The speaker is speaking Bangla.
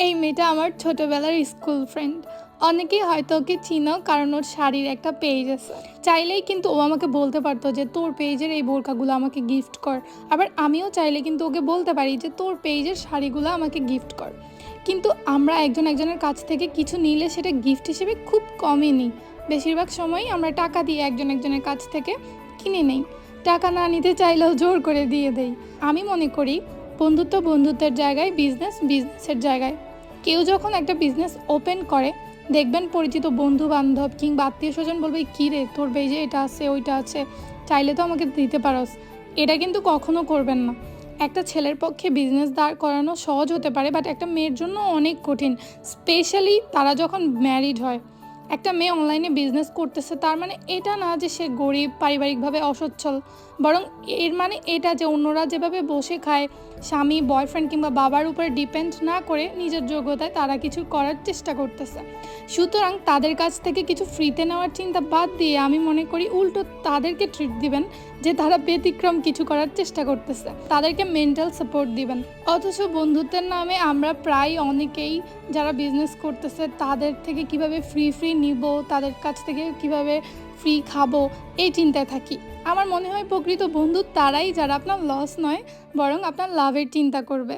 এই মেয়েটা আমার ছোটবেলার স্কুল ফ্রেন্ড। অনেকেই হয়তো ওকে চিনো কারণ ওর শাড়ির একটা পেজ আছে। চাইলেই কিন্তু ও আমাকে বলতে পারতো যে তোর পেজের এই বোরকাগুলো আমাকে গিফট কর। আবার আমিও চাইলে কিন্তু ওকে বলতে পারি যে তোর পেজের শাড়িগুলো আমাকে গিফট কর। কিন্তু আমরা একজন একজনের কাছ থেকে কিছু নিলে সেটা গিফট হিসেবে খুব কমই নিই। বেশিরভাগ সময়ই আমরা টাকা দিয়ে একজন একজনের কাছ থেকে কিনে নেই। টাকা না নিতে চাইলেও জোর করে দিয়ে দেই। আমি মনে করি বন্ধুত্ব বন্ধুত্বের জায়গায়, বিজনেস বিজনেসের জায়গায়। কেউ যখন একটা বিজনেস ওপেন করে, দেখবেন পরিচিত বন্ধু বান্ধব কিংবা আত্মীয় স্বজন বলবে কী রে তোর পেজে এটা আছে ওইটা আছে, চাইলে তো আমাকে দিতে পারোস। এটা কিন্তু কখনো করবেন না। একটা ছেলের পক্ষে বিজনেস দাঁড় করানো সহজ হতে পারে, বাট একটা মেয়ের জন্য অনেক কঠিন। স্পেশালি তারা যখন ম্যারিড হয়। একটা মেয়ে অনলাইনে বিজনেস করতেছে তার মানে এটা না যে সে গরিব, পারিবারিকভাবে অসচ্ছল, বরং এর মানে এটা যে অন্যরা যেভাবে বসে খায়, স্বামী, বয়ফ্রেন্ড কিংবা বাবার উপরে ডিপেন্ড না করে নিজের যোগ্যতায় তারা কিছু করার চেষ্টা করতেছে। সুতরাং তাদের কাছ থেকে কিছু ফ্রিতে নেওয়ার চিন্তা বাদ দিয়ে আমি মনে করি উল্টো তাদেরকে ট্রিট দিবেন যে তারা ব্যতিক্রম কিছু করার চেষ্টা করতেছে, তাদেরকে মেন্টাল সাপোর্ট দিবেন। অথচ বন্ধুত্বের নামে আমরা প্রায় অনেকেই যারা বিজনেস করতেছে তাদের থেকে কিভাবে ফ্রি নিব, তাদের কাছ থেকে কিভাবে ফ্রি খাবো, এই চিন্তায় থাকি। আমার মনে হয় প্রকৃত বন্ধু তারাই যারা আপনার লস নয়, বরং আপনার লাভের চিন্তা করবে।